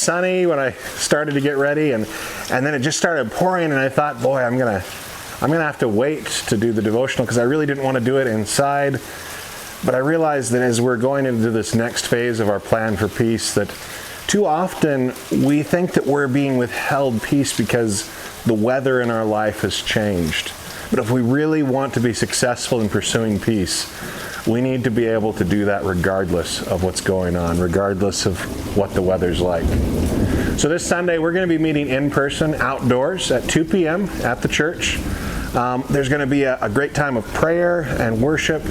sunny when I started to get ready, and then it just started pouring, and I thought, boy, I'm gonna have to wait to do the devotional because I really didn't want to do it inside. But I realized that as we're going into this next phase of our plan for peace, that too often we think that we're being withheld peace because the weather in our life has changed. But if we really want to be successful in pursuing peace, we need to be able to do that regardless of what's going on, regardless of what the weather's like. So this Sunday, we're going to be meeting in person outdoors at 2 p.m. at the church. There's going to be a great time of prayer and worship.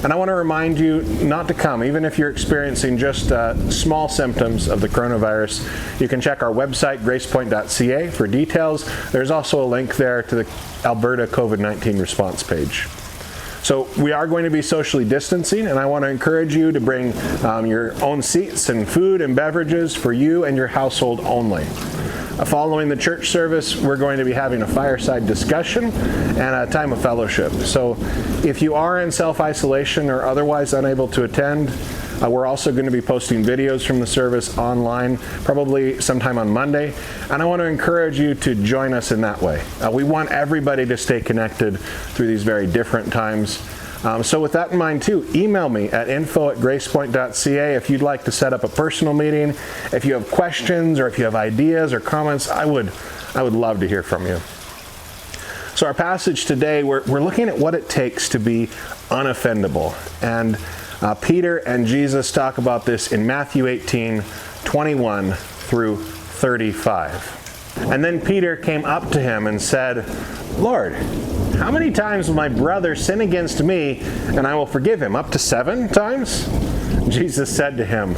And I want to remind you not to come, even if you're experiencing just small symptoms of the coronavirus. You can check our website, gracepoint.ca, for details. There's also a link there to the Alberta COVID-19 response page. So we are going to be socially distancing, and I want to encourage you to bring your own seats and food and beverages for you and your household only. Following the church service, we're going to be having a fireside discussion and a time of fellowship. So if you are in self-isolation or otherwise unable to attend, we're also going to be posting videos from the service online, probably sometime on Monday. And I want to encourage you to join us in that way. We want everybody to stay connected through these very different times. So with that in mind too, email me at info@gracepoint.ca if you'd like to set up a personal meeting. If you have questions or if you have ideas or comments, I would love to hear from you. So our passage today, we're looking at what it takes to be unoffendable. And Peter and Jesus talk about this in Matthew 18:21 through 35. And then Peter came up to him and said, "Lord, how many times will my brother sin against me, and I will forgive him? Up to 7 times?" Jesus said to him,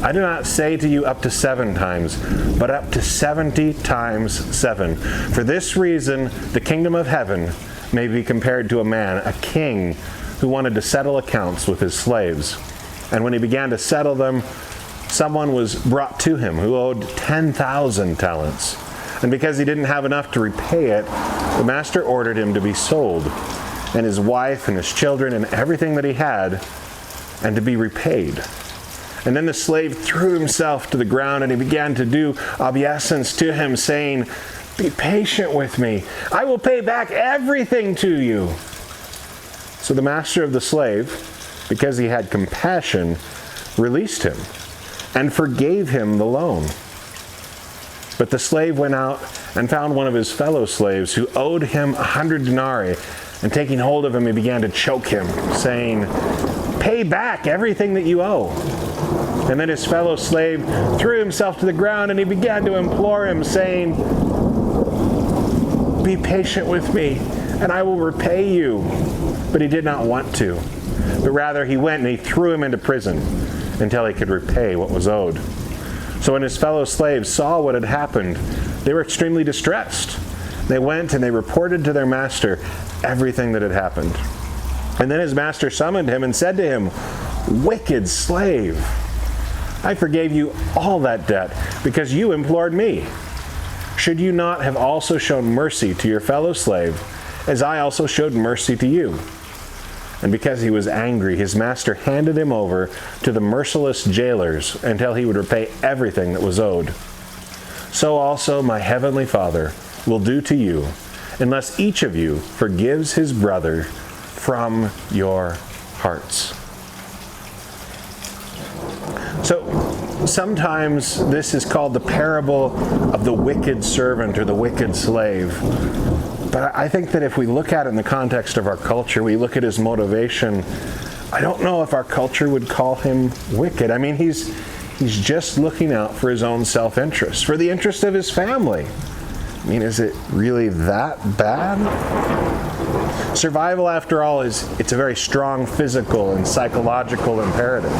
"I do not say to you up to 7 times, but up to 70 times 7. For this reason, the kingdom of heaven may be compared to a king, who wanted to settle accounts with his slaves. And when he began to settle them, someone was brought to him who owed 10,000 talents. And because he didn't have enough to repay it, the master ordered him to be sold, and his wife and his children and everything that he had, and to be repaid. And then the slave threw himself to the ground, and he began to do obeisance to him, saying, 'Be patient with me. I will pay back everything to you.' So the master of the slave, because he had compassion, released him and forgave him the loan. But the slave went out and found one of his fellow slaves who owed him 100 denarii, and taking hold of him, he began to choke him, saying, 'Pay back everything that you owe.' And then his fellow slave threw himself to the ground, and he began to implore him, saying, 'Be patient with me, and I will repay you.' But he did not want to, but rather he went and he threw him into prison until he could repay what was owed. So when his fellow slaves saw what had happened, they were extremely distressed. They went and they reported to their master everything that had happened. And then his master summoned him and said to him, 'Wicked slave, I forgave you all that debt because you implored me. Should you not have also shown mercy to your fellow slave, as I also showed mercy to you?' And because he was angry, his master handed him over to the merciless jailers until he would repay everything that was owed. So also my heavenly Father will do to you, unless each of you forgives his brother from your hearts." So sometimes this is called the parable of the wicked servant or the wicked slave. But I think that if we look at it in the context of our culture, we look at his motivation, I don't know if our culture would call him wicked. I mean, he's just looking out for his own self-interest, for the interest of his family. I mean, is it really that bad? Survival, after all, it's a very strong physical and psychological imperative.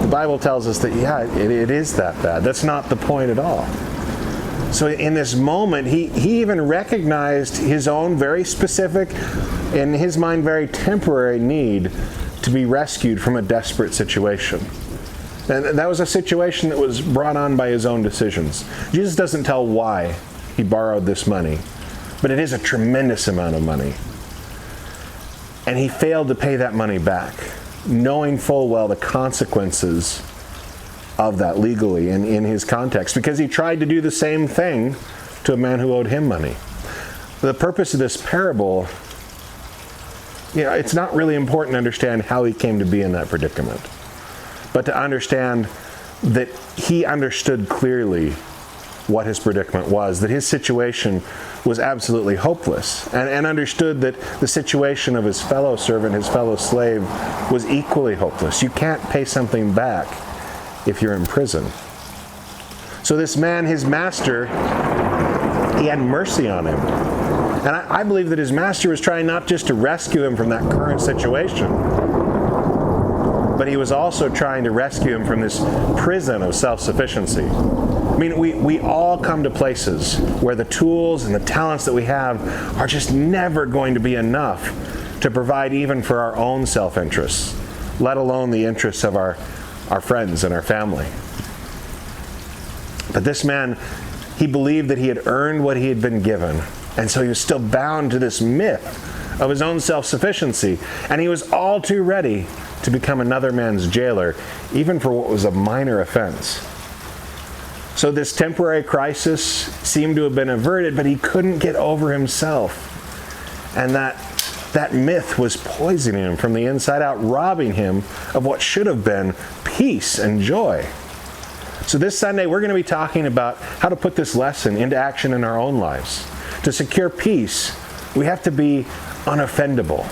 The Bible tells us that, it is that bad. That's not the point at all. So in this moment, he even recognized his own very specific, in his mind very temporary need to be rescued from a desperate situation. And that was a situation that was brought on by his own decisions. Jesus doesn't tell why he borrowed this money, but it is a tremendous amount of money. And he failed to pay that money back, knowing full well the consequences of that legally and in his context, because he tried to do the same thing to a man who owed him money. The purpose of this parable, it's not really important to understand how he came to be in that predicament, but to understand that he understood clearly what his predicament was, that his situation was absolutely hopeless, and understood that the situation of his fellow servant, his fellow slave, was equally hopeless. You can't pay something back if you're in prison. So this man, his master, he had mercy on him. And I believe that his master was trying not just to rescue him from that current situation, but he was also trying to rescue him from this prison of self-sufficiency. I mean, we all come to places where the tools and the talents that we have are just never going to be enough to provide even for our own self-interests, let alone the interests of our friends and our family. But this man, he believed that he had earned what he had been given, and so he was still bound to this myth of his own self-sufficiency, and he was all too ready to become another man's jailer, even for what was a minor offense. So this temporary crisis seemed to have been averted, but he couldn't get over himself. And that myth was poisoning him from the inside out, robbing him of what should have been peace and joy. So this Sunday, we're going to be talking about how to put this lesson into action in our own lives. To secure peace, we have to be unoffendable.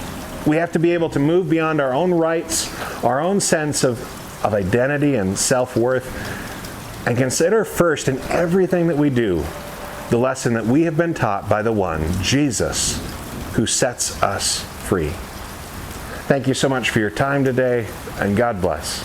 We have to be able to move beyond our own rights, our own sense of identity and self-worth, and consider first in everything that we do the lesson that we have been taught by the one, Jesus, who sets us free. Thank you so much for your time today, and God bless.